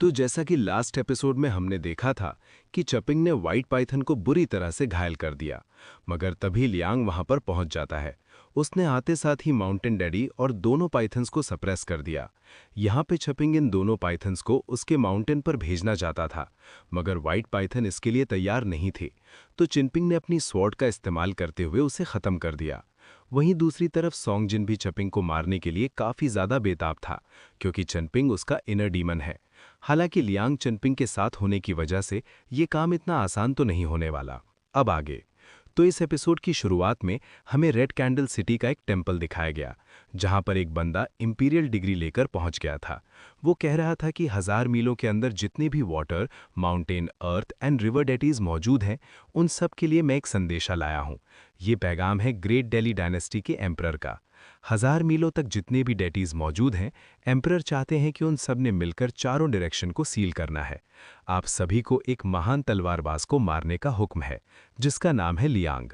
तो जैसा कि लास्ट एपिसोड में हमने देखा था कि चपिंग ने व्हाइट पाइथन को बुरी तरह से घायल कर दिया, मगर तभी लियांग वहां पर पहुंच जाता है। उसने आते साथ ही माउंटेन डैडी और दोनों पाइथन्स को सप्रेस कर दिया। यहाँ पे चपिंग इन दोनों पाइथन्स को उसके माउंटेन पर भेजना चाहता था, मगर व्हाइट पाइथन इसके लिए तैयार नहीं थे। तो चिनपिंग ने अपनी स्वॉर्ड का इस्तेमाल करते हुए उसे खत्म कर दिया। वहीं दूसरी तरफ सॉन्गजिन भी चपिंग को मारने के लिए काफी ज्यादा बेताब था, क्योंकि चनपिंग उसका इनर डीमन है। हालांकि लियांग चनपिंग के साथ होने की वजह से ये काम इतना आसान तो नहीं होने वाला। अब आगे तो इस एपिसोड की शुरुआत में हमें रेड कैंडल सिटी का एक टेम्पल दिखाया गया, जहां पर एक बंदा इंपीरियल डिग्री लेकर पहुंच गया था। वो कह रहा था कि 1000 मीलों के अंदर जितने भी water, mountain, earth and river deities मौजूद हैं, उन सब के लिए मैं एक संदेशा लाया हूं। ये पैगाम है ग्रेट दिल्ली डायनेस्टी के एम्परर का। 1000 मीलों तक जितने भी डेटीज मौजूद हैं, एम्परर चाहते हैं कि उन सब ने मिलकर चारों डायरेक्शन को सील करना है। आप सभी को एक महान तलवारबाज को मारने का हुक्म है, जिसका नाम है लियांग।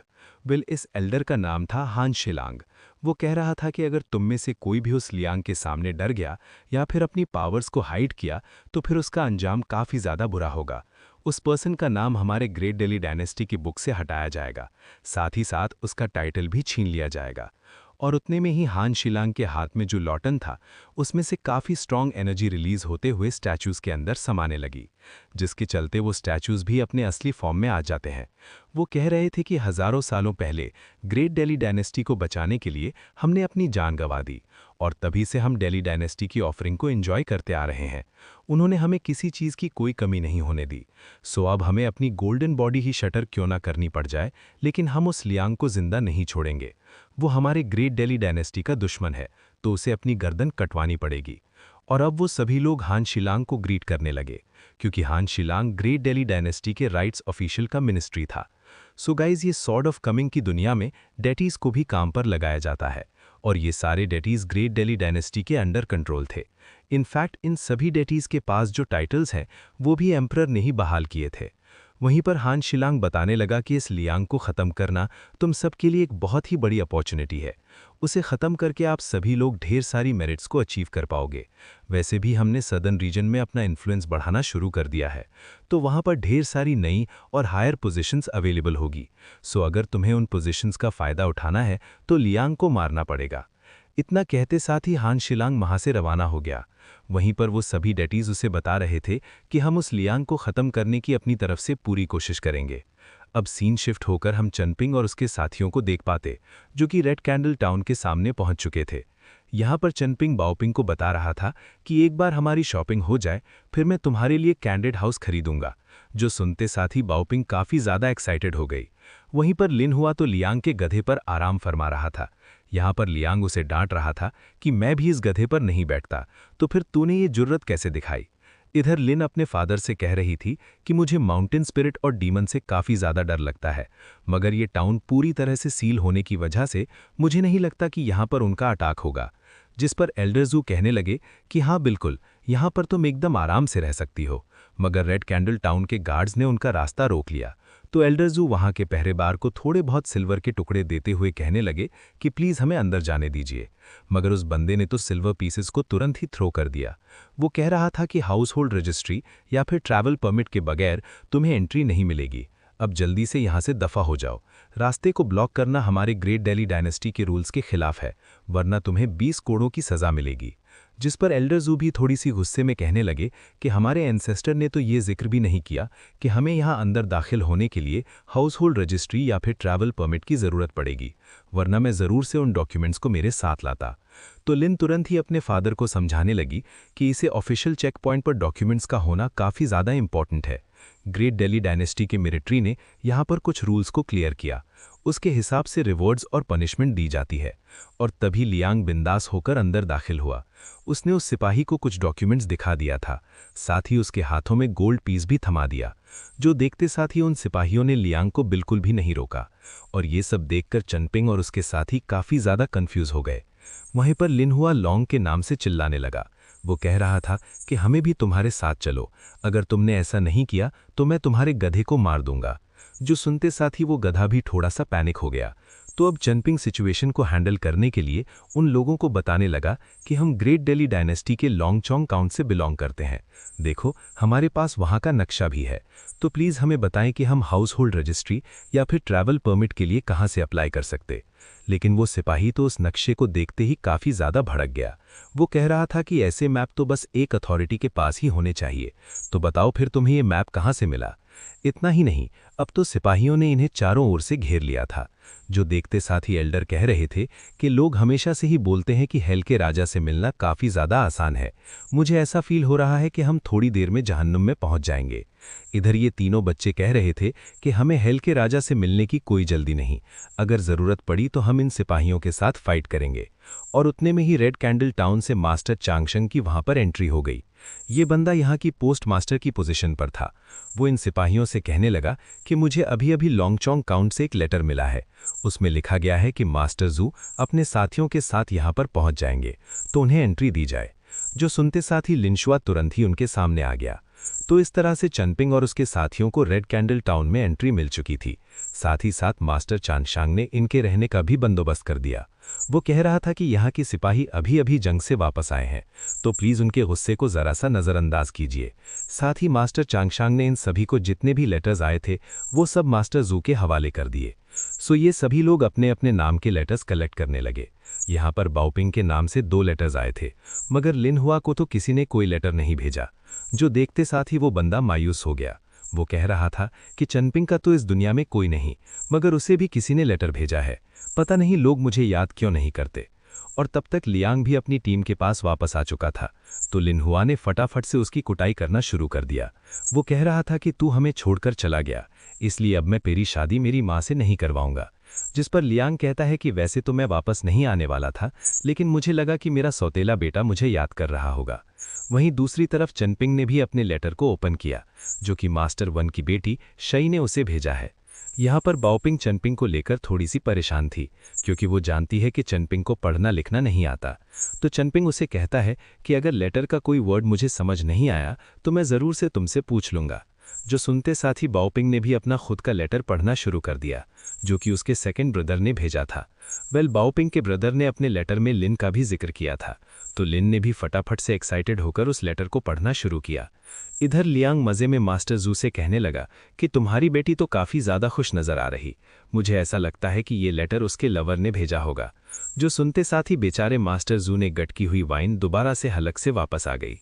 इस एल्डर का नाम था हान शिलांग। वो कह रहा था कि अगर तुम में से कोई भी उस लियांग के सामने डर गया या फिर अपनी पावर्स को हाइड किया, तो फिर उसका अंजाम काफ़ी ज़्यादा बुरा होगा। उस पर्सन का नाम हमारे ग्रेट दिल्ली डायनेस्टी की बुक से हटाया जाएगा, साथ ही साथ उसका टाइटल भी छीन लिया जाएगा। और उतने में ही हान शिलांग के हाथ में जो लॉटन था, उसमें से काफ़ी स्ट्रॉन्ग एनर्जी रिलीज होते हुए स्टैचूज़ के अंदर समाने लगी, जिसके चलते वो स्टैचूज़ भी अपने असली फॉर्म में आ जाते हैं। वो कह रहे थे कि हज़ारों सालों पहले ग्रेट दिल्ली डायनेस्टी को बचाने के लिए हमने अपनी जान गंवा दी, और तभी से हम दिल्ली डायनेस्टी की ऑफरिंग को एंजॉय करते आ रहे हैं। उन्होंने हमें किसी चीज़ की कोई कमी नहीं होने दी। सो अब हमें अपनी गोल्डन बॉडी ही शटर क्यों ना करनी पड़ जाए, लेकिन हम उस लियांग को जिंदा नहीं छोड़ेंगे। वो हमारे ग्रेट दिल्ली डायनेस्टी का दुश्मन है, तो उसे अपनी गर्दन कटवानी पड़ेगी। और अब वो सभी लोग हान शिलांग को ग्रीट करने लगे, क्योंकि हान शिलांग ग्रेट दिल्ली डायनेस्टी के राइट्स ऑफिशियल का मिनिस्ट्री था। सो गाइज, ये सॉर्ड ऑफ कमिंग की दुनिया में डेटीज को भी काम पर लगाया जाता है, और ये सारे डेटीज ग्रेट दिल्ली डायनेस्टी के अंडर कंट्रोल थे। इनफैक्ट इन सभी डेटीज के पास जो टाइटल्स हैं, वो भी एम्परर ने ही बहाल किए थे। वहीं पर हान शिलांग बताने लगा कि इस लियांग को ख़त्म करना तुम सबके लिए एक बहुत ही बड़ी अपॉर्चुनिटी है। उसे ख़त्म करके आप सभी लोग ढेर सारी मेरिट्स को अचीव कर पाओगे। वैसे भी हमने सदर्न रीजन में अपना इन्फ्लुएंस बढ़ाना शुरू कर दिया है, तो वहाँ पर ढेर सारी नई और हायर पोजीशंस अवेलेबल होगी। सो अगर तुम्हें उन पोजीशंस का फ़ायदा उठाना है, तो लियांग को मारना पड़ेगा। इतना कहते साथ ही हान शिलांग वहाँ से रवाना हो गया। वहीं पर वो सभी डेटीज उसे बता रहे थे कि हम उस लियांग को ख़त्म करने की अपनी तरफ से पूरी कोशिश करेंगे। अब सीन शिफ्ट होकर हम चनपिंग और उसके साथियों को देख पाते, जो कि रेड कैंडल टाउन के सामने पहुंच चुके थे। यहाँ पर चनपिंग बाओपिंग को बता रहा था कि एक बार हमारी शॉपिंग हो जाए, फिर मैं तुम्हारे लिए कैंडेड हाउस खरीदूंगा। जो सुनते साथ ही बाओपिंग काफ़ी ज़्यादा एक्साइटेड हो गई। वहीं पर लिन हुआ तो लियांग के गधे पर आराम फरमा रहा था। यहाँ पर लियांग उसे डांट रहा था कि मैं भी इस गधे पर नहीं बैठता, तो फिर तूने ये जुर्रत कैसे दिखाई। इधर लिन अपने फादर से कह रही थी कि मुझे माउंटेन स्पिरिट और डीमन से काफ़ी ज़्यादा डर लगता है, मगर ये टाउन पूरी तरह से सील होने की वजह से मुझे नहीं लगता कि यहाँ पर उनका अटैक होगा। जिस पर एल्डर जू कहने लगे कि हाँ बिल्कुल, यहाँ पर तुम एकदम आराम से रह सकती हो। मगर रेड कैंडल टाउन के गार्ड्स ने उनका रास्ता रोक लिया, तो एल्डर जू वहाँ के पहरेदार को थोड़े बहुत सिल्वर के टुकड़े देते हुए कहने लगे कि प्लीज़ हमें अंदर जाने दीजिए। मगर उस बंदे ने तो सिल्वर पीसेस को तुरंत ही थ्रो कर दिया। वो कह रहा था कि हाउस होल्ड रजिस्ट्री या फिर ट्रैवल परमिट के बगैर तुम्हें एंट्री नहीं मिलेगी। अब जल्दी से यहाँ से दफ़ा हो जाओ। रास्ते को ब्लॉक करना हमारे ग्रेट दिल्ली डायनेस्टी के रूल्स के खिलाफ है, वरना तुम्हें 20 कोड़ों की सज़ा मिलेगी। जिस पर एल्डर जू भी थोड़ी सी गुस्से में कहने लगे कि हमारे एंसेस्टर ने तो ये जिक्र भी नहीं किया कि हमें यहाँ अंदर दाखिल होने के लिए हाउस होल्ड रजिस्ट्री या फिर ट्रैवल परमिट की ज़रूरत पड़ेगी, वरना मैं ज़रूर से उन डॉक्यूमेंट्स को मेरे साथ लाता। तो लिन तुरंत ही अपने फादर को समझाने लगी कि इसे ऑफिशियल चेक पॉइंट पर डॉक्यूमेंट्स का होना काफ़ी ज़्यादा इंपॉर्टेंट है। ग्रेट दिल्ली डायनेस्टी के मिलिट्री ने यहाँ पर कुछ रूल्स को क्लियर किया, उसके हिसाब से रिवॉर्ड्स और पनिशमेंट दी जाती है। और तभी लियांग बिंदास होकर अंदर दाखिल हुआ। उसने उस सिपाही को कुछ डॉक्यूमेंट्स दिखा दिया था, साथ ही उसके हाथों में गोल्ड पीस भी थमा दिया। जो देखते साथ ही उन सिपाहियों ने लियांग को बिल्कुल भी नहीं रोका, और ये सब देखकर चनपिंग और उसके साथी काफ़ी ज़्यादा कन्फ्यूज़ हो गए। वहीं पर लिन हुआ लॉन्ग के नाम से चिल्लाने लगा। वो कह रहा था कि हमें भी तुम्हारे साथ चलो, अगर तुमने ऐसा नहीं किया तो मैं तुम्हारे गधे को मार दूंगा। जो सुनते साथ ही वो गधा भी थोड़ा सा पैनिक हो गया। तो अब चनपिंग सिचुएशन को हैंडल करने के लिए उन लोगों को बताने लगा कि हम ग्रेट दिल्ली डायनेस्टी के लॉन्गचोंग काउंट से बिलोंग करते हैं। देखो, हमारे पास वहाँ का नक्शा भी है, तो प्लीज़ हमें बताएं कि हम हाउस होल्ड रजिस्ट्री या फिर ट्रैवल परमिट के लिए कहाँ से अप्लाई कर सकते। लेकिन वो सिपाही तो उस नक्शे को देखते ही काफ़ी ज़्यादा भड़क गया। वो कह रहा था कि ऐसे मैप तो बस एक अथॉरिटी के पास ही होने चाहिए, तो बताओ फिर तुम्हें ये मैप कहाँ से मिला। इतना ही नहीं, अब तो सिपाहियों ने इन्हें चारों ओर से घेर लिया था। जो देखते साथ ही एल्डर कह रहे थे कि लोग हमेशा से ही बोलते हैं कि हेल के राजा से मिलना काफ़ी ज़्यादा आसान है। मुझे ऐसा फील हो रहा है कि हम थोड़ी देर में जहन्नुम में पहुंच जाएंगे। इधर ये तीनों बच्चे कह रहे थे कि हमें हेल के राजा से मिलने की कोई जल्दी नहीं, अगर ज़रूरत पड़ी तो हम इन सिपाहियों के साथ फाइट करेंगे। और उतने में ही रेड कैंडल टाउन से मास्टर चांगशंग की वहां पर एंट्री हो गई। ये बंदा यहाँ की पोस्ट मास्टर की पोजीशन पर था। वो इन सिपाहियों से कहने लगा कि मुझे अभी अभी लॉन्गचोंग काउंट से एक लेटर मिला है। उसमें लिखा गया है कि मास्टर जू अपने साथियों के साथ यहाँ पर पहुँच जाएंगे, तो उन्हें एंट्री दी जाए। जो सुनते साथ ही लिनशुआ तुरंत ही उनके सामने आ गया। तो इस तरह से चनपिंग और उसके साथियों को रेड कैंडल टाउन में एंट्री मिल चुकी थी। साथ ही साथ मास्टर चांगशांग ने इनके रहने का भी बंदोबस्त कर दिया। वो कह रहा था कि यहाँ के सिपाही अभी अभी जंग से वापस आए हैं, तो प्लीज़ उनके गुस्से को ज़रा सा नज़रअंदाज कीजिए। साथ ही मास्टर चांगशांग ने इन सभी को जितने भी लेटर्स आए थे वो सब मास्टर जू के हवाले कर दिए। सो ये सभी लोग अपने अपने नाम के लेटर्स कलेक्ट करने लगे। यहाँ पर बाओपिंग के नाम से 2 लेटर्स आए थे, मगर लिनहुआ को तो किसी ने कोई लेटर नहीं भेजा। जो देखते साथ ही वो बंदा मायूस हो गया। वो कह रहा था कि चनपिंग का तो इस दुनिया में कोई नहीं, मगर उसे भी किसी ने लेटर भेजा है। पता नहीं लोग मुझे याद क्यों नहीं करते। और तब तक लियांग भी अपनी टीम के पास वापस आ चुका था, तो लिनहुआ ने फटाफट से उसकी कुटाई करना शुरू कर दिया। वो कह रहा था कि तू हमें छोड़कर चला गया, इसलिए अब मैं तेरी शादी मेरी माँ से नहीं करवाऊंगा। जिस पर लियांग कहता है कि वैसे तो मैं वापस नहीं आने वाला था, लेकिन मुझे लगा कि मेरा सौतेला बेटा मुझे याद कर रहा होगा। वहीं दूसरी तरफ चनपिंग ने भी अपने लेटर को ओपन किया, जो कि मास्टर वन की बेटी शई ने उसे भेजा है। यहाँ पर बाओपिंग चनपिंग को लेकर थोड़ी सी परेशान थी, क्योंकि वो जानती है कि चनपिंग को पढ़ना लिखना नहीं आता। तो चनपिंग उसे कहता है कि अगर लेटर का कोई वर्ड मुझे समझ नहीं आया तो मैं ज़रूर से तुमसे पूछ लूँगा। जो सुनते साथ ही बाओपिंग ने भी अपना खुद का लेटर पढ़ना शुरू कर दिया, जो कि उसके सेकंड ब्रदर ने भेजा था। बाओपिंग के ब्रदर ने अपने लेटर में लिन का भी जिक्र किया था, तो लिन ने भी फटाफट से एक्साइटेड होकर उस लेटर को पढ़ना शुरू किया। इधर लियांग मज़े में मास्टर जू से कहने लगा कि तुम्हारी बेटी तो काफ़ी ज़्यादा खुश नज़र आ रही, मुझे ऐसा लगता है कि ये लेटर उसके लवर ने भेजा होगा। जो सुनते साथ ही बेचारे मास्टर जू ने गटकी हुई वाइन दोबारा से हलक से वापस आ गई।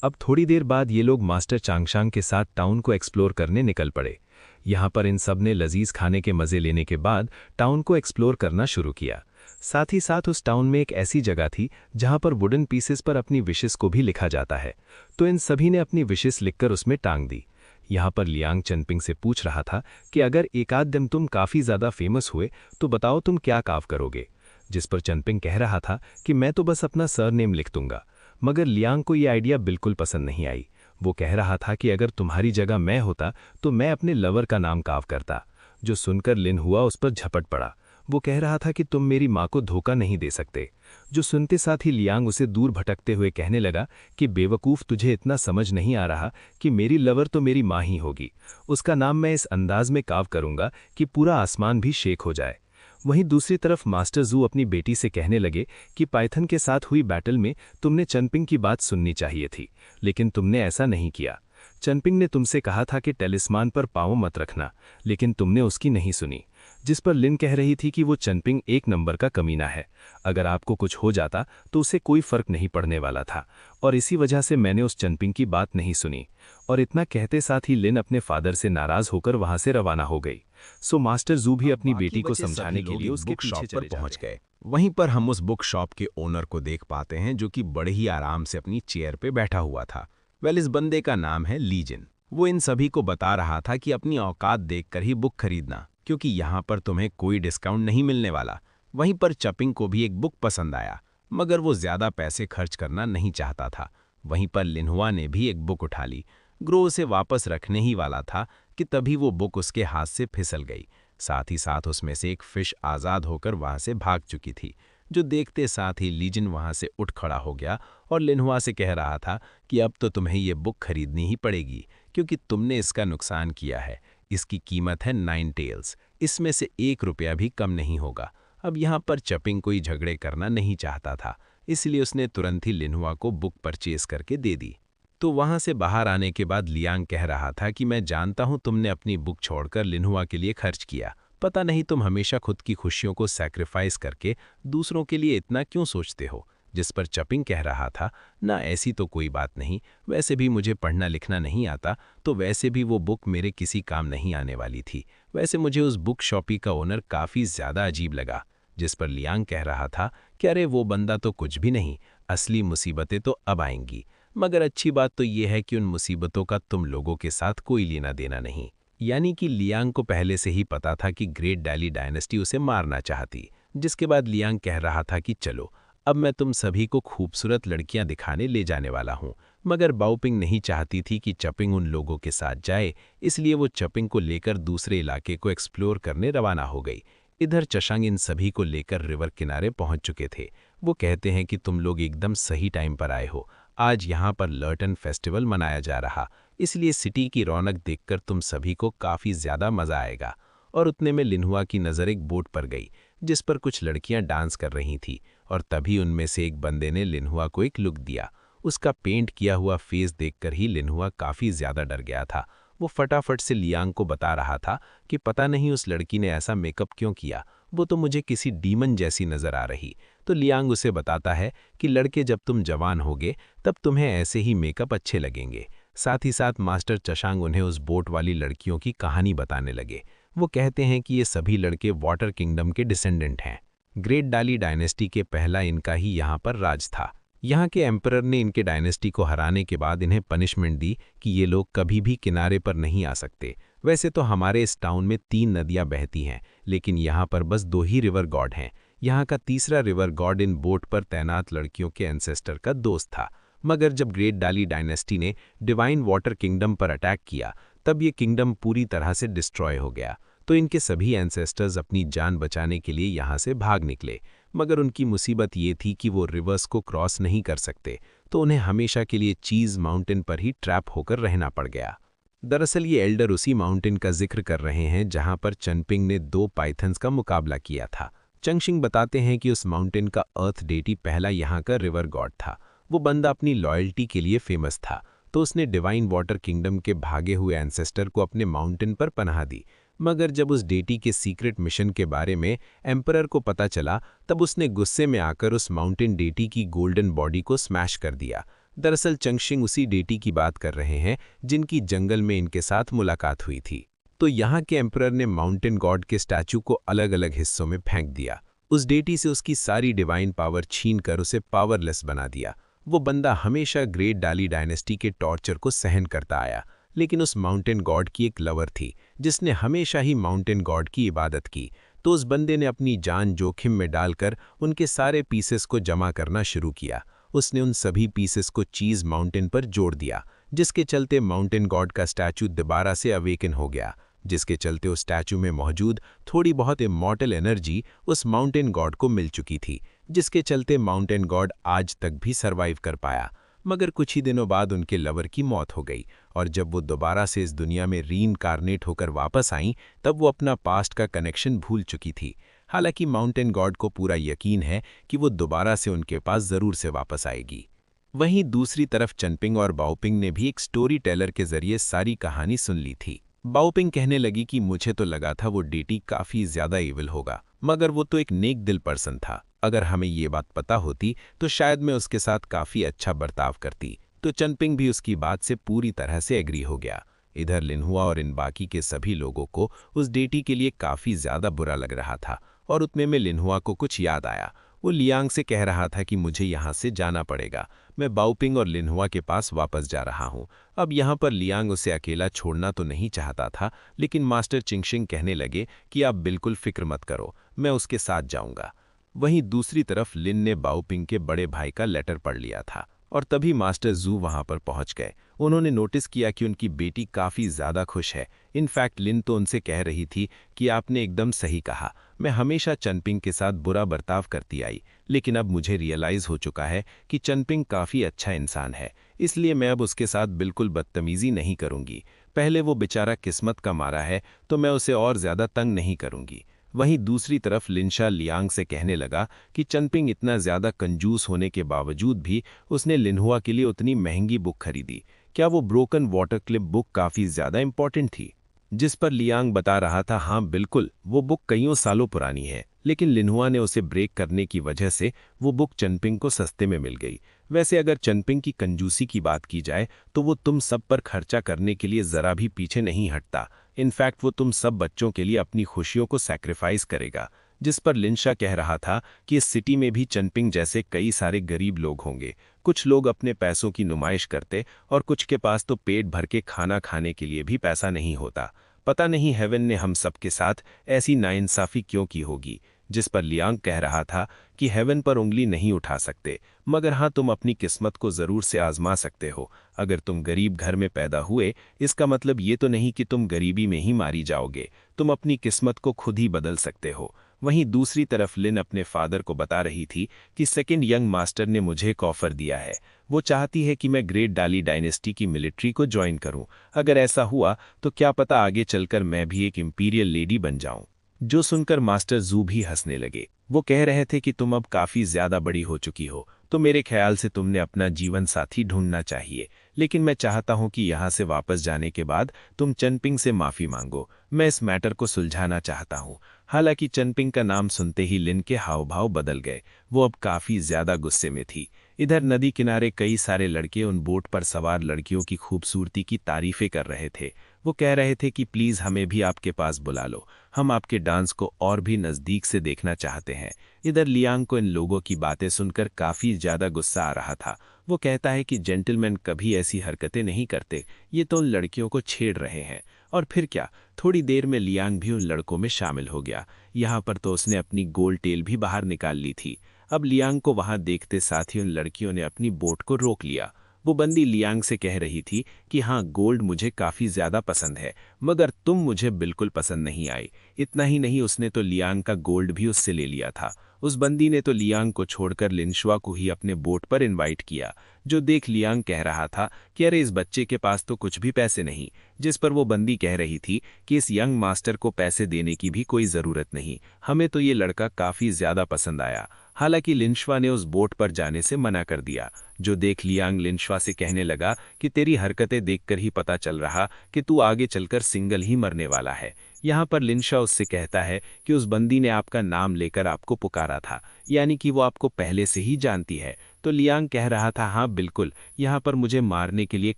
अब थोड़ी देर बाद ये लोग मास्टर चांगशांग के साथ टाउन को एक्सप्लोर करने निकल पड़े। यहाँ पर इन सब ने लजीज खाने के मज़े लेने के बाद टाउन को एक्सप्लोर करना शुरू किया। साथ ही साथ उस टाउन में एक ऐसी जगह थी जहाँ पर वुडन पीसेस पर अपनी विशेस को भी लिखा जाता है, तो इन सभी ने अपनी विशेस लिखकर उसमें टांग दी। यहाँ पर लियांग चनपिंग से पूछ रहा था कि अगर एक आध दिन तुम काफ़ी ज़्यादा फेमस हुए तो बताओ तुम क्या काम करोगे। जिस पर चनपिंग कह रहा था कि मैं तो बस अपना सरनेम लिख दूंगा। मगर लियांग को ये आइडिया बिल्कुल पसंद नहीं आई। वो कह रहा था कि अगर तुम्हारी जगह मैं होता तो मैं अपने लवर का नाम काव करता। जो सुनकर लिनहुआ उस पर झपट पड़ा। वो कह रहा था कि तुम मेरी माँ को धोखा नहीं दे सकते। जो सुनते साथ ही लियांग उसे दूर भटकते हुए कहने लगा कि बेवकूफ़, तुझे इतना समझ नहीं आ रहा कि मेरी लवर तो मेरी माँ ही होगी। उसका नाम मैं इस अंदाज में काव करूँगा कि पूरा आसमान भी शेक हो जाए। वहीं दूसरी तरफ मास्टर जू अपनी बेटी से कहने लगे कि पाइथन के साथ हुई बैटल में तुमने चनपिंग की बात सुननी चाहिए थी, लेकिन तुमने ऐसा नहीं किया। चनपिंग ने तुमसे कहा था कि टेलिस्मान पर पाँव मत रखना, लेकिन तुमने उसकी नहीं सुनी। जिस पर लिन कह रही थी कि वो चनपिंग एक नंबर का कमीना है, अगर आपको कुछ हो जाता तो उसे कोई फर्क नहीं पड़ने वाला था, और इसी वजह से मैंने उस चनपिंग की बात नहीं सुनी। और इतना कहते साथ ही लिन अपने फादर से नाराज होकर वहां से रवाना हो गई। सो मास्टर जू भी अपनी बेटी को समझाने के लिए उसके पीछे चले पहुंच गए। वहीं पर हम उस बुक शॉप के ओनर को देख पाते हैं, जो कि बड़े ही आराम से अपनी चेयर पे बैठा हुआ था। इस बंदे का नाम है लीजिन। वो इन सभी को बता रहा था कि अपनी औकात देखकर ही बुक खरीदना, क्योंकि यहाँ पर तुम्हें कोई डिस्काउंट नहीं मिलने वाला। वहीं पर चपिंग को भी एक बुक पसंद आया, मगर वो ज़्यादा पैसे खर्च करना नहीं चाहता था। वहीं पर लिनहुआ ने भी एक बुक उठा ली। ग्रो उसे वापस रखने ही वाला था कि तभी वो बुक उसके हाथ से फिसल गई। साथ ही साथ उसमें से एक फिश आज़ाद होकर वहाँ से भाग चुकी थी। जो देखते साथ ही लीजिन वहाँ से उठ खड़ा हो गया और लिनहुआ से कह रहा था कि अब तो तुम्हें ये बुक खरीदनी ही पड़ेगी, क्योंकि तुमने इसका नुकसान किया है। इसकी कीमत है 9 टेल्स, इसमें से 1 रुपया भी कम नहीं होगा। अब यहाँ पर चपिंग कोई झगड़े करना नहीं चाहता था, इसलिए उसने तुरंत ही लिनहुआ को बुक परचेज करके दे दी। तो वहाँ से बाहर आने के बाद लियांग कह रहा था कि मैं जानता हूँ तुमने अपनी बुक छोड़कर लिनहुआ के लिए खर्च किया, पता नहीं तुम हमेशा खुद की खुशियों को सैक्रिफाइस करके दूसरों के लिए इतना क्यों सोचते हो। जिस पर चपिंग कह रहा था, ना ऐसी तो कोई बात नहीं, वैसे भी मुझे पढ़ना लिखना नहीं आता, तो वैसे भी वो बुक मेरे किसी काम नहीं आने वाली थी। वैसे मुझे उस बुक शॉपी का ओनर काफ़ी ज़्यादा अजीब लगा। जिस पर लियांग कह रहा था कि अरे वो बंदा तो कुछ भी नहीं, असली मुसीबतें तो अब आएंगी, मगर अच्छी बात तो ये है कि उन मुसीबतों का तुम लोगों के साथ कोई लेना देना नहीं। यानी कि लियांग को पहले से ही पता था कि ग्रेट डैली डायनेस्टी उसे मारना चाहती। जिसके बाद लियांग कह रहा था कि चलो अब मैं तुम सभी को खूबसूरत लड़कियां दिखाने ले जाने वाला हूं। मगर बाओपिंग नहीं चाहती थी कि चपिंग उन लोगों के साथ जाए, इसलिए वो चपिंग को लेकर दूसरे इलाके को एक्सप्लोर करने रवाना हो गई। इधर चशांग इन सभी को लेकर रिवर किनारे पहुंच चुके थे। वो कहते हैं कि तुम लोग एकदम सही टाइम पर आए हो, आज यहाँ पर लर्टन फेस्टिवल मनाया जा रहा, इसलिए सिटी की रौनक देखकर तुम सभी को काफ़ी ज़्यादा मज़ा आएगा। और उतने में लिनहुआ की नज़र एक बोट पर गई, जिस पर कुछ लड़कियां डांस कर रही थी, और तभी उनमें से एक बंदे ने लिनहुआ को एक लुक दिया। उसका पेंट किया हुआ फेस देखकर ही लिनहुआ काफ़ी ज़्यादा डर गया था। वो फटाफट से लियांग को बता रहा था कि पता नहीं उस लड़की ने ऐसा मेकअप क्यों किया, वो तो मुझे किसी डीमन जैसी नज़र आ रही। तो लियांग उसे बताता है कि लड़के जब तुम जवान होगे तब तुम्हें ऐसे ही मेकअप अच्छे लगेंगे। साथ ही साथ मास्टर चशांग उन्हें उस बोट वाली लड़कियों की कहानी बताने लगे। वो कहते हैं कि ये सभी लड़के वाटर किंगडम के डिसेंडेंट हैं। ग्रेट डाली डायनेस्टी के पहला इनका ही यहाँ पर राज था। यहाँ के एम्परर ने इनके डायनेस्टी को हराने के बाद इन्हें पनिशमेंट दी कि ये लोग कभी भी किनारे पर नहीं आ सकते। वैसे तो हमारे इस टाउन में 3 नदियाँ बहती हैं, लेकिन यहाँ पर बस 2 ही रिवर गॉड हैं। यहाँ का तीसरा रिवर गॉड इन बोट पर तैनात लड़कियों के एंसेस्टर का दोस्त था। मगर जब ग्रेट डाली डायनेस्टी ने डिवाइन वाटर किंगडम पर अटैक किया, तब ये किंगडम पूरी तरह से डिस्ट्रॉय हो गया। तो इनके सभी एंसेस्टर्स अपनी जान बचाने के लिए यहाँ से भाग निकले। मगर उनकी मुसीबत ये थी कि वो रिवर्स को क्रॉस नहीं कर सकते, तो उन्हें हमेशा के लिए चीज़ माउंटेन पर ही ट्रैप होकर रहना पड़ गया। दरअसल ये एल्डर उसी माउंटेन का जिक्र कर रहे हैं जहाँ पर चनपिंग ने 2 पाइथन्स का मुकाबला किया था। चंगशिंग बताते हैं कि उस माउंटेन का अर्थ डेटी पहला यहाँ का रिवर गॉड था। वो बंदा अपनी लॉयल्टी के लिए फेमस था, तो उसने डिवाइन वाटर किंगडम के भागे हुए एंसेस्टर को अपने माउंटेन पर पनाह दी। मगर जब उस डेटी के सीक्रेट मिशन के बारे में एम्परर को पता चला, तब उसने गुस्से में आकर उस माउंटेन डेटी की गोल्डन बॉडी को स्मैश कर दिया। दरअसल चंगशिंग उसी डेटी की बात कर रहे हैं जिनकी जंगल में इनके साथ मुलाकात हुई थी। तो यहाँ के एम्परर ने माउंटेन गॉड के स्टैचू को अलग अलग हिस्सों में फेंक दिया। उस डेटी से उसकी सारी डिवाइन पावर छीनकर उसे पावरलेस बना दिया। वो बंदा हमेशा ग्रेट डाली डायनेस्टी के टॉर्चर को सहन करता आया, लेकिन उस माउंटेन गॉड की एक लवर थी जिसने हमेशा ही माउंटेन गॉड की इबादत की। तो उस बंदे ने अपनी जान जोखिम में डालकर उनके सारे पीसेस को जमा करना शुरू किया। उसने उन सभी पीसेस को चीज़ माउंटेन पर जोड़ दिया, जिसके चलते माउंटेन गॉड का स्टैचू दोबारा से अवेकन हो गया। जिसके चलते उस स्टैचू में मौजूद थोड़ी बहुत इमॉर्टल एनर्जी उस माउंटेन गॉड को मिल चुकी थी, जिसके चलते माउंटेन गॉड आज तक भी सर्वाइव कर पाया। मगर कुछ ही दिनों बाद उनके लवर की मौत हो गई, और जब वो दोबारा से इस दुनिया में रीइंकार्नेट होकर वापस आईं, तब वो अपना पास्ट का कनेक्शन भूल चुकी थी। हालांकि माउंटेन गॉड को पूरा यकीन है कि वो दोबारा से उनके पास ज़रूर से वापस आएगी। वहीं दूसरी तरफ चनपिंग और बाओपिंग ने भी एक स्टोरी टेलर के जरिए सारी कहानी सुन ली थी। बाओपिंग कहने लगी कि मुझे तो लगा था वो डेटी काफ़ी ज़्यादा इविल होगा, मगर वो तो एक नेक दिल पर्सन था। अगर हमें ये बात पता होती तो शायद मैं उसके साथ काफ़ी अच्छा बर्ताव करती। तो चनपिंग भी उसकी बात से पूरी तरह से एग्री हो गया। इधर लिनहुआ और इन बाकी के सभी लोगों को उस डेटी के लिए काफ़ी ज़्यादा बुरा लग रहा था, और उतने में लिनहुआ को कुछ याद आया। वो लियांग से कह रहा था कि मुझे यहाँ से जाना पड़ेगा, मैं बाओपिंग और लिनहुआ के पास वापस जा रहा हूँ। अब यहाँ पर लियांग उसे अकेला छोड़ना तो नहीं चाहता था, लेकिन मास्टर चिंगशिंग कहने लगे कि आप बिल्कुल फिक्र मत करो, मैं उसके साथ जाऊँगा। वहीं दूसरी तरफ लिन ने बाओपिंग के बड़े भाई का लेटर पढ़ लिया था, और तभी मास्टर जू वहां पर पहुंच गए। उन्होंने नोटिस किया कि उनकी बेटी काफ़ी ज़्यादा खुश है। इनफैक्ट लिन तो उनसे कह रही थी कि आपने एकदम सही कहा, मैं हमेशा चनपिंग के साथ बुरा बर्ताव करती आई, लेकिन अब मुझे रियलाइज़ हो चुका है कि चनपिंग काफ़ी अच्छा इंसान है, इसलिए मैं अब उसके साथ बिल्कुल बदतमीज़ी नहीं करूँगी। पहले वो बेचारा किस्मत का मारा है, तो मैं उसे और ज्यादा तंग नहीं करूंगी। वहीं दूसरी तरफ लिंशा लियांग से कहने लगा कि चनपिंग इतना ज्यादा कंजूस होने के बावजूद भी उसने लिन्हुआ के लिए उतनी महंगी बुक खरीदी। क्या वो ब्रोकन वाटर क्लिप बुक काफी ज्यादा इंपॉर्टेंट थी? जिस पर लियांग बता रहा था, हाँ बिल्कुल, वो बुक कईयों सालों पुरानी है, लेकिन लिन्हुआ ने उसे ब्रेक करने की वजह से वो बुक चनपिंग को सस्ते में मिल गई। वैसे अगर चनपिंग की कंजूसी की बात की जाए तो वो तुम सब पर खर्चा करने के लिए जरा भी पीछे नहीं हटता। इनफैक्ट वो तुम सब बच्चों के लिए अपनी खुशियों को सैक्रिफाइस करेगा। जिस पर लिंशा कह रहा था कि इस सिटी में भी चनपिंग जैसे कई सारे गरीब लोग होंगे। कुछ लोग अपने पैसों की नुमाइश करते और कुछ के पास तो पेट भर के खाना खाने के लिए भी पैसा नहीं होता। पता नहीं हेवन ने हम सबके साथ ऐसी नाइंसाफी क्यों की होगी। जिस पर लियांग कह रहा था कि हेवन पर उंगली नहीं उठा सकते, मगर हाँ तुम अपनी किस्मत को जरूर से आजमा सकते हो। अगर तुम गरीब घर में पैदा हुए, इसका मतलब ये तो नहीं कि तुम गरीबी में ही मारी जाओगे। तुम अपनी किस्मत को खुद ही बदल सकते हो। वहीं दूसरी तरफ लिन अपने फादर को बता रही थी कि सेकंड यंग मास्टर ने मुझे एक ऑफर दिया है। वो चाहती है कि मैं ग्रेट डाली डायनेस्टी की मिलिट्री को ज्वाइन करूं। अगर ऐसा हुआ तो क्या पता आगे चलकर मैं भी एक इंपीरियल लेडी बन जाऊं। जो सुनकर मास्टर जू भी हंसने लगे। वो कह रहे थे कि तुम अब काफी ज्यादा बड़ी हो चुकी हो, तो मेरे ख्याल से तुमने अपना जीवन साथी ढूंढना चाहिए। लेकिन मैं चाहता हूं कि यहां से वापस जाने के बाद तुम चनपिंग से माफी मांगो। मैं इस मैटर को सुलझाना चाहता हूं। हालांकि चनपिंग का नाम सुनते ही लिन के हाव भाव बदल गए। वो अब काफी ज्यादा गुस्से में थी। इधर नदी किनारे कई सारे लड़के उन बोट पर सवार लड़कियों की खूबसूरती की तारीफें कर रहे थे। वो कह रहे थे कि प्लीज हमें भी आपके पास बुला लो, हम आपके डांस को और भी नजदीक से देखना चाहते हैं। इधर लियांग को इन लोगों की बातें सुनकर काफी ज्यादा गुस्सा आ रहा था। वो कहता है कि जेंटलमैन कभी ऐसी हरकतें नहीं करते, ये तो उन लड़कियों को छेड़ रहे हैं। और फिर क्या, थोड़ी देर में लियांग भी उन लड़कों में शामिल हो गया। यहाँ पर तो उसने अपनी गोल टेल भी बाहर निकाल ली थी। अब लियांग को वहां देखते साथ ही उन लड़कियों ने अपनी बोट को रोक लिया। वो बंदी लियांग से कह रही थी कि हाँ गोल्ड मुझे काफी ज्यादा पसंद है, मगर तुम मुझे बिल्कुल पसंद नहीं आई। इतना ही नहीं, उसने तो लियांग का गोल्ड भी उससे ले लिया था। उस बंदी ने तो लियांग को छोड़कर लिनशुआ को ही अपने बोट पर इनवाइट किया। जो देख लियांग कह रहा था कि अरे इस बच्चे के पास तो कुछ भी पैसे नहीं। जिस पर वो बंदी कह रही थी कि इस यंग मास्टर को पैसे देने की भी कोई जरूरत नहीं, हमें तो ये लड़का काफी ज्यादा पसंद आया। हालांकि लिनशुआ ने उस बोट पर जाने से मना कर दिया। जो देख लियांग लिनशुआ से कहने लगा कि तेरी हरकतें देखकर ही पता चल रहा कि तू आगे चलकर सिंगल ही मरने वाला है। यहाँ पर लिनशुआ उससे कहता है कि उस बंदी ने आपका नाम लेकर आपको पुकारा था, यानी कि वो आपको पहले से ही जानती है। तो लियांग कह रहा था, हाँ बिल्कुल, यहाँ पर मुझे मारने के लिए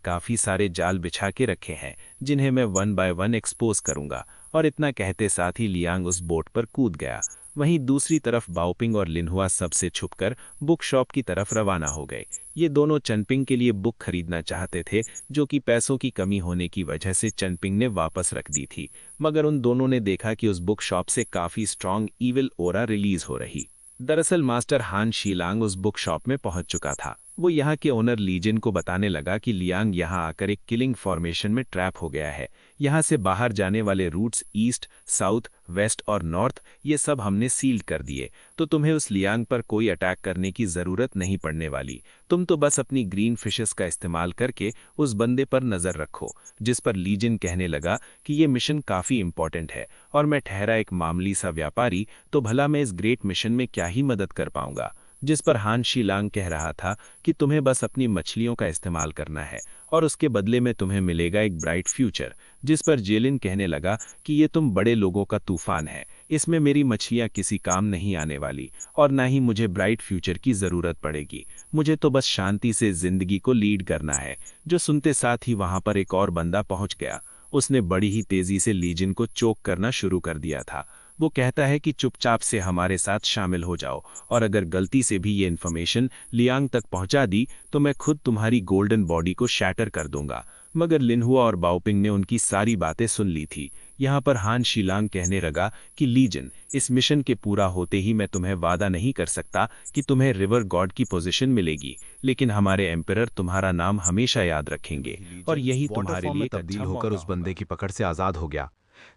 काफी सारे जाल बिछा के रखे हैं, जिन्हें मैं 1 बाय 1 एक्सपोज करूंगा। और इतना कहते साथ ही लियांग उस बोट पर कूद गया। वहीं दूसरी तरफ बाओपिंग और लिन्हुआ सबसे छुपकर बुक शॉप की तरफ रवाना हो गए। ये दोनों चनपिंग के लिए बुक खरीदना चाहते थे, जो कि पैसों की कमी होने की वजह से चनपिंग ने वापस रख दी थी। मगर उन दोनों ने देखा कि उस बुक शॉप से काफी स्ट्रॉन्ग ईविल ओरा रिलीज हो रही। दरअसल मास्टर हान शीलांग उस बुक शॉप में पहुंच चुका था। वो यहाँ के ओनर लीजन को बताने लगा कि लियांग यहाँ आकर एक किलिंग फॉर्मेशन में ट्रैप हो गया है। यहाँ से बाहर जाने वाले रूट्स ईस्ट, साउथ, वेस्ट और नॉर्थ, ये सब हमने सील्ड कर दिए, तो तुम्हें उस लियांग पर कोई अटैक करने की जरूरत नहीं पड़ने वाली। तुम तो बस अपनी ग्रीन फिशेस का इस्तेमाल करके उस बंदे पर नजर रखो। जिस पर लीजन कहने लगा कि ये मिशन काफी इंपॉर्टेंट है और मैं ठहरा एक मामूली सा व्यापारी, तो भला मैं इस ग्रेट मिशन में क्या ही मदद कर पाऊंगा। जिस पर हान शीलांग कह रहा था कि तुम्हें बस अपनी मछलियों का इस्तेमाल करना है और उसके बदले में तुम्हें मिलेगा एक ब्राइट फ्यूचर। जिस पर जेलिन कहने लगा कि ये तुम बड़े लोगों का तूफान है, इसमें मेरी मछलियां किसी काम नहीं आने वाली और ना ही मुझे ब्राइट फ्यूचर की जरूरत पड़ेगी। मुझे तो बस शांति से जिंदगी को लीड करना है। जो सुनते साथ ही वहां पर एक और बंदा पहुंच गया। उसने बड़ी ही तेजी से लीजिन को चोक करना शुरू कर दिया था। वो कहता है कि चुपचाप से हमारे साथ शामिल हो जाओ, और अगर गलती से भी ये इन्फॉर्मेशन लियांग तक पहुंचा दी तो मैं खुद तुम्हारी गोल्डन बॉडी को शैटर कर दूंगा। मगर लिनहुआ और बाओपिंग ने उनकी सारी बातें सुन ली थी। यहाँ पर हान शीलांग कहने लगा कि लीजन, इस मिशन के पूरा होते ही मैं तुम्हें वादा नहीं कर सकता कि तुम्हें रिवर गॉड की पोजीशन मिलेगी, लेकिन हमारे एम्परर तुम्हारा नाम हमेशा याद रखेंगे और यही तुम्हारे लिए तब्दील होकर उस बंदे की पकड़ से आजाद हो गया।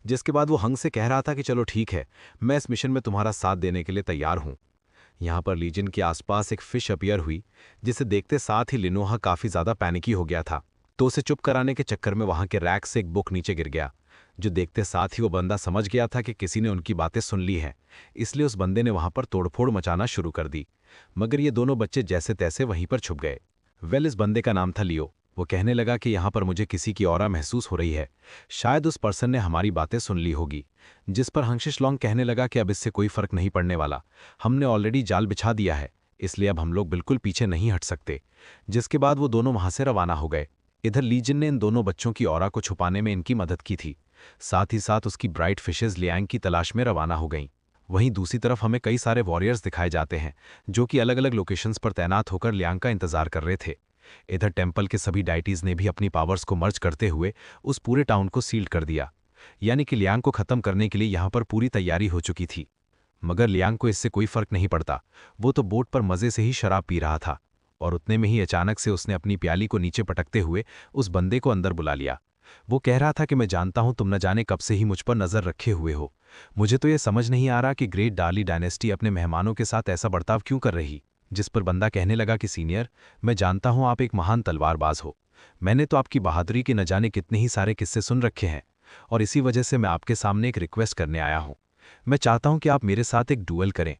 जिसके बाद वो हंग से कह रहा था कि चलो ठीक है, मैं इस मिशन में तुम्हारा साथ देने के लिए तैयार हूं। यहाँ पर लीजन के आसपास एक फिश अपीयर हुई, जिसे देखते साथ ही लिनोहा काफी ज्यादा पैनिकी हो गया था। तो उसे चुप कराने के चक्कर में वहां के रैक से एक बुक नीचे गिर गया। जो देखते साथ ही वो बंदा समझ गया था कि किसी ने उनकी बातें सुन ली हैं, इसलिए उस बंदे ने वहां पर तोड़फोड़ मचाना शुरू कर दी। मगर ये दोनों बच्चे जैसे तैसे वहीं पर छुप गए। इस बंदे का नाम था लियो। वो कहने लगा कि यहाँ पर मुझे किसी की ऑरा महसूस हो रही है। शायद उस पर्सन ने हमारी बातें सुन ली होगी। जिस पर हंशिश लॉन्ग कहने लगा कि अब इससे कोई फर्क नहीं पड़ने वाला, हमने ऑलरेडी जाल बिछा दिया है, इसलिए अब हम लोग बिल्कुल पीछे नहीं हट सकते। जिसके बाद वो दोनों वहां से रवाना हो गए। इधर लीजिन ने इन दोनों बच्चों की ऑरा को छुपाने में इनकी मदद की थी। साथ ही साथ उसकी ब्राइट फिशेज लियांग की तलाश में रवाना हो गईं। वहीं दूसरी तरफ हमें कई सारे वॉरियर्स दिखाए जाते हैं जो कि अलग अलग लोकेशंस पर तैनात होकर लियांग का इंतजार कर रहे थे। इधर टेम्पल के सभी डाइटीज ने भी अपनी पावर्स को मर्ज करते हुए उस पूरे टाउन को सील्ड कर दिया, यानी कि लियांग को खत्म करने के लिए यहां पर पूरी तैयारी हो चुकी थी। मगर लियांग को इससे कोई फर्क नहीं पड़ता। वो तो बोट पर मजे से ही शराब पी रहा था और उतने में ही अचानक से उसने अपनी प्याली को नीचे पटकते हुए उस बंदे को अंदर बुला लिया। वो कह रहा था कि मैं जानता हूं तुम न जाने कब से ही मुझ पर नजर रखे हुए हो। मुझे तो यह समझ नहीं आ रहा कि ग्रेट डार्ली डायनेस्टी अपने मेहमानों के साथ ऐसा बर्ताव क्यों कर रही। जिस पर बंदा कहने लगा कि सीनियर, मैं जानता हूं आप एक महान तलवारबाज हो। मैंने तो आपकी बहादुरी के न जाने कितने ही सारे किस्से सुन रखे हैं और इसी वजह से मैं आपके सामने एक रिक्वेस्ट करने आया हूं। मैं चाहता हूं कि आप मेरे साथ एक डुअल करें।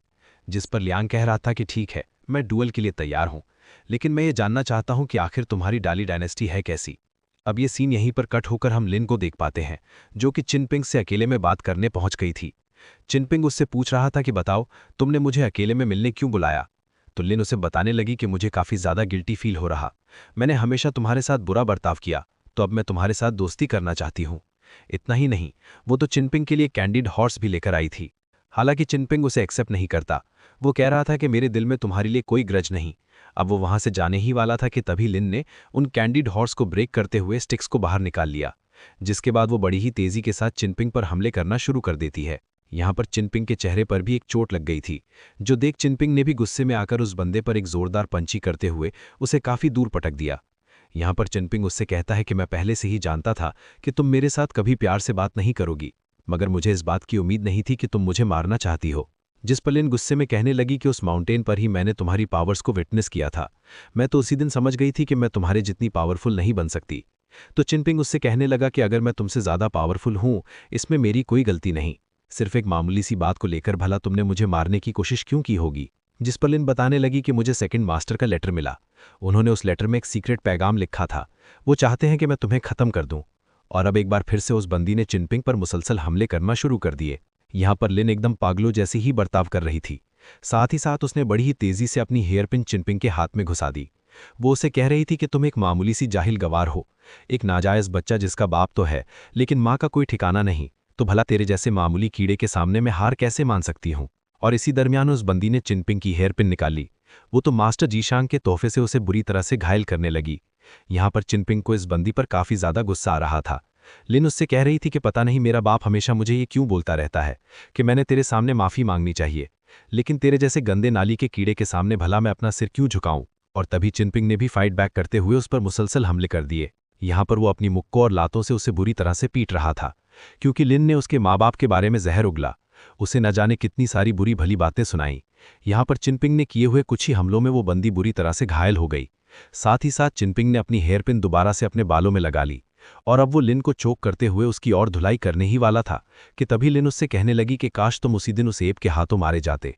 जिस पर लियांग कह रहा था कि ठीक है, मैं डुअल के लिए तैयार हूं, लेकिन मैं ये जानना चाहता हूं कि आखिर तुम्हारी डाली डायनेस्टी है कैसी। अब ये सीन यहीं पर कट होकर हम लिन को देख पाते हैं, जो कि चिनपिंग से अकेले में बात करने पहुंच गई थी। चिनपिंग उससे पूछ रहा था कि बताओ, तुमने मुझे अकेले में मिलने क्यों बुलाया। तो लिन उसे बताने लगी कि मुझे काफी ज्यादा गिल्टी फील हो रहा। मैंने हमेशा तुम्हारे साथ बुरा बर्ताव किया, तो अब मैं तुम्हारे साथ दोस्ती करना चाहती हूँ। इतना ही नहीं, वो तो चिनपिंग के लिए कैंडिड हॉर्स भी लेकर आई थी। हालांकि चिनपिंग उसे एक्सेप्ट नहीं करता। वो कह रहा था कि मेरे दिल में तुम्हारे लिए कोई ग्रज नहीं। अब वो वहां से जाने ही वाला था कि तभी लिन ने उन कैंडिड हॉर्स को ब्रेक करते हुए स्टिक्स को बाहर निकाल लिया। जिसके बाद वो बड़ी ही तेजी के साथ चिनपिंग पर हमले करना शुरू कर देती है। यहाँ पर चिनपिंग के चेहरे पर भी एक चोट लग गई थी, जो देख चिनपिंग ने भी गुस्से में आकर उस बंदे पर एक जोरदार पंची करते हुए उसे काफी दूर पटक दिया। यहाँ पर चिनपिंग उससे कहता है कि मैं पहले से ही जानता था कि तुम मेरे साथ कभी प्यार से बात नहीं करोगी, मगर मुझे इस बात की उम्मीद नहीं थी कि तुम मुझे मारना चाहती हो। जिस पर लिन गुस्से में कहने लगी कि उस माउंटेन पर ही मैंने तुम्हारी पावर्स को विटनेस किया था। मैं तो उसी दिन समझ गई थी कि मैं तुम्हारे जितनी पावरफुल नहीं बन सकती। तो चिनपिंग उससे कहने लगा कि अगर मैं तुमसे ज्यादा पावरफुल हूं, इसमें मेरी कोई गलती नहीं। सिर्फ एक मामूली सी बात को लेकर भला तुमने मुझे मारने की कोशिश क्यों की होगी। जिस पर लिन बताने लगी कि मुझे सेकंड मास्टर का लेटर मिला। उन्होंने उस लेटर में एक सीक्रेट पैगाम लिखा था। वो चाहते हैं कि मैं तुम्हें खत्म कर दूं। और अब एक बार फिर से उस बंदी ने चिनपिंग पर मुसलसल हमले करना शुरू कर दिए। यहाँ पर लिन एकदम पागलों जैसी ही बर्ताव कर रही थी। साथ ही साथ उसने बड़ी ही तेजी से अपनी हेयरपिन चिनपिंग के हाथ में घुसा दी। वो उसे कह रही थी कि तुम एक मामूली सी जाहिल गवार हो, एक नाजायज बच्चा जिसका बाप तो है लेकिन माँ का कोई ठिकाना नहीं। तो भला तेरे जैसे मामूली कीड़े के सामने मैं हार कैसे मान सकती हूँ। और इसी दरमियान उस बंदी ने चिनपिंग की हेयरपिन निकाली। वो तो मास्टर जीशांग के तोहफे से उसे बुरी तरह से घायल करने लगी। यहाँ पर चिनपिंग को इस बंदी पर काफी ज्यादा गुस्सा आ रहा था। लिन उससे कह रही थी कि पता नहीं मेरा बाप हमेशा मुझे ये क्यों बोलता रहता है कि मैंने तेरे सामने माफी मांगनी चाहिए, लेकिन तेरे जैसे गंदे नाली के कीड़े के सामने भला मैं अपना सिर क्यों झुकाऊं। और तभी चिनपिंग ने भी फाइट बैक करते हुए उस पर मुसलसल हमले कर दिए। यहाँ पर वो अपनी मुक्कों और लातों से उसे बुरी तरह से पीट रहा था, क्योंकि लिन ने उसके माँ बाप के बारे में जहर उगला, उसे न जाने कितनी सारी बुरी भली बातें सुनाई। यहाँ पर चिनपिंग ने किए हुए कुछ ही हमलों में वो बंदी बुरी तरह से घायल हो गई। साथ ही साथ चिनपिंग ने अपनी हेयरपिन दोबारा से अपने बालों में लगा ली और अब वो लिन को चोक करते हुए उसकी और धुलाई करने ही वाला था कि तभी लिन उससे कहने लगी कि काश तुम उसी दिन उस एब के हाथों मारे जाते।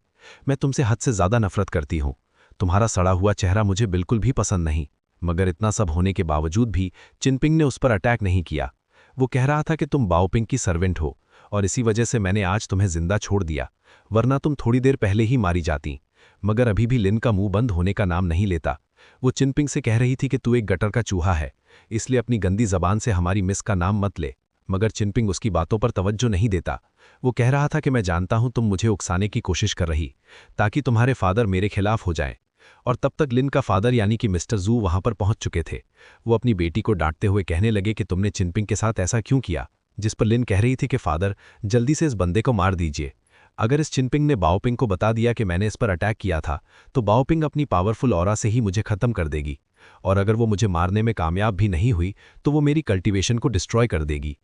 मैं तुमसे हद से ज्यादा नफरत करती हूँ। तुम्हारा सड़ा हुआ चेहरा मुझे बिल्कुल भी पसंद नहीं। मगर इतना सब होने के बावजूद भी चिनपिंग ने उस पर अटैक नहीं किया। वो कह रहा था कि तुम बाओपिंग की सर्वेंट हो और इसी वजह से मैंने आज तुम्हें जिंदा छोड़ दिया, वरना तुम थोड़ी देर पहले ही मारी जाती। मगर अभी भी लिन का मुंह बंद होने का नाम नहीं लेता। वो चिनपिंग से कह रही थी कि तू एक गटर का चूहा है, इसलिए अपनी गंदी जबान से हमारी मिस का नाम मत ले। मगर चिनपिंग उसकी बातों पर तवज्जो नहीं देता। वो कह रहा था कि मैं जानता हूं तुम मुझे उकसाने की कोशिश कर रही ताकि तुम्हारे फादर मेरे खिलाफ हो जाएं। और तब तक लिन का फादर यानी कि मिस्टर जू वहां पर पहुंच चुके थे। वो अपनी बेटी को डांटते हुए कहने लगे कि तुमने चिनपिंग के साथ ऐसा क्यों किया। जिस पर लिन कह रही थी कि फादर जल्दी से इस बंदे को मार दीजिए। अगर इस चिनपिंग ने बाओपिंग को बता दिया कि मैंने इस पर अटैक किया था तो बाओपिंग अपनी पावरफुल ऑरा से ही मुझे खत्म कर देगी, और अगर वो मुझे मारने में कामयाब भी नहीं हुई तो वो मेरी कल्टीवेशन को डिस्ट्रॉय कर देगी।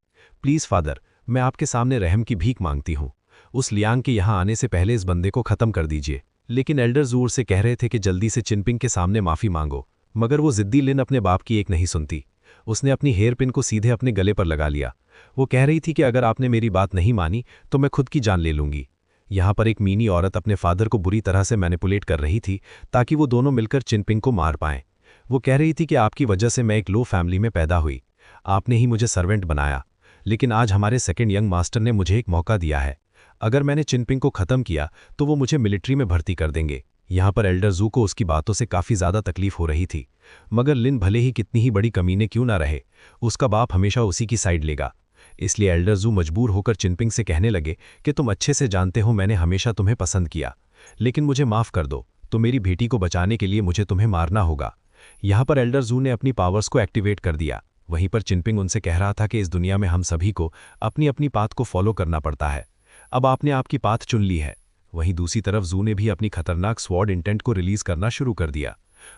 प्लीज फादर, मैं आपके सामने रहम की भीख मांगती हूँ। उस लियांग के यहाँ आने से पहले इस बंदे को खत्म कर दीजिए। लेकिन एल्डर जूर से कह रहे थे कि जल्दी से चिनपिंग के सामने माफी मांगो, मगर वो जिद्दी लिन अपने बाप की एक नहीं सुनती। उसने अपनी हेयर पिन को सीधे अपने गले पर लगा लिया। वो कह रही थी कि अगर आपने मेरी बात नहीं मानी तो मैं खुद की जान ले लूंगी। यहाँ पर एक मीनी औरत अपने फादर को बुरी तरह से मैनिपुलेट कर रही थी ताकि वो दोनों मिलकर चिनपिंग को मार पाएं। वो कह रही थी कि आपकी वजह से मैं एक लो फैमिली में पैदा हुई, आपने ही मुझे सर्वेंट बनाया, लेकिन आज हमारे सेकंड यंग मास्टर ने मुझे एक मौका दिया है। अगर मैंने चिनपिंग को खत्म किया तो वो मुझे मिलिट्री में भर्ती कर देंगे। यहाँ पर एल्डर जू को उसकी बातों से काफ़ी ज़्यादा तकलीफ हो रही थी, मगर लिन भले ही कितनी ही बड़ी कमीने क्यों ना रहे, उसका बाप हमेशा उसी की साइड लेगा। इसलिए एल्डर जू मजबूर होकर चिनपिंग से कहने लगे कि तुम अच्छे से जानते हो मैंने हमेशा तुम्हें पसंद किया, लेकिन मुझे माफ़ कर दो, तो मेरी बेटी को बचाने के लिए मुझे तुम्हें मारना होगा। यहाँ पर एल्डर जू ने अपनी पावर्स को एक्टिवेट कर दिया। वहीं पर चिनपिंग उनसे कह रहा था कि इस दुनिया में हम सभी को अपनी अपनी पाथ को फॉलो करना पड़ता है, अब आपने आपकी पाथ चुन ली है। वहीं दूसरी तरफ जू ने भी अपनी खतरनाक स्वॉर्ड इंटेंट को रिलीज करना शुरू कर दिया।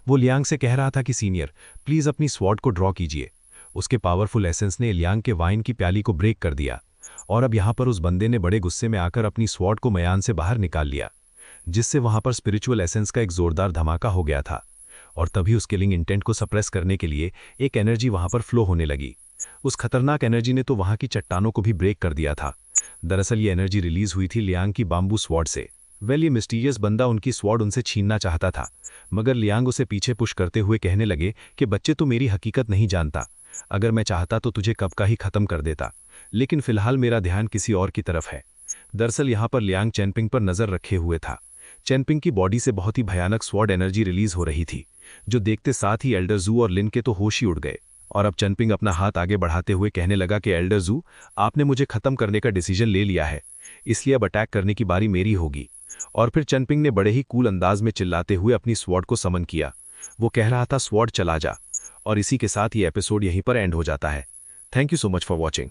वो लियांग से कह रहा था कि सीनियर प्लीज अपनी स्वॉर्ड को ड्रॉ कीजिए। उसके पावरफुल एसेंस ने लियांग के वाइन की प्याली को ब्रेक कर दिया और अब यहाँ पर उस बंदे ने बड़े गुस्से में आकर अपनी स्वॉर्ड को मयान से बाहर निकाल लिया, जिससे वहां पर स्पिरिचुअल एसेंस का एक जोरदार धमाका हो गया था। और तभी उस किलिंग इंटेंट को सप्रेस करने के लिए एक एनर्जी वहां पर फ्लो होने लगी। उस खतरनाक एनर्जी ने तो वहां की चट्टानों को भी ब्रेक कर दिया था। दरअसल ये एनर्जी रिलीज हुई थी लियांग की बाम्बू स्वॉर्ड से। ये मिस्टीरियस बंदा उनकी स्वॉर्ड उनसे छीनना चाहता था, मगर लियांग उसे पीछे पुश करते हुए कहने लगे कि बच्चे तो मेरी हकीकत नहीं जानता, अगर मैं चाहता तो तुझे कब का ही खत्म कर देता, लेकिन फिलहाल मेरा ध्यान किसी और की तरफ है। दरअसल यहाँ पर लियांग चेनपिंग पर नजर रखे हुए था। चेनपिंग की बॉडी से बहुत ही भयानक स्वॉर्ड एनर्जी रिलीज हो रही थी, जो देखते साथ ही एल्डर जू और लिन के तो होश ही उड़ गए। और अब चेनपिंग अपना हाथ आगे बढ़ाते हुए कहने लगा कि एल्डर जू, आपने मुझे खत्म करने का डिसीजन ले लिया है, इसलिए अब अटैक करने की बारी मेरी होगी। और फिर चेनपिंग ने बड़े ही कूल अंदाज में चिल्लाते हुए अपनी स्वॉर्ड को समन किया। वो कह रहा था स्वॉर्ड चला जा। और इसी के साथ ये एपिसोड यहीं पर एंड हो जाता है। Thank you so much for watching.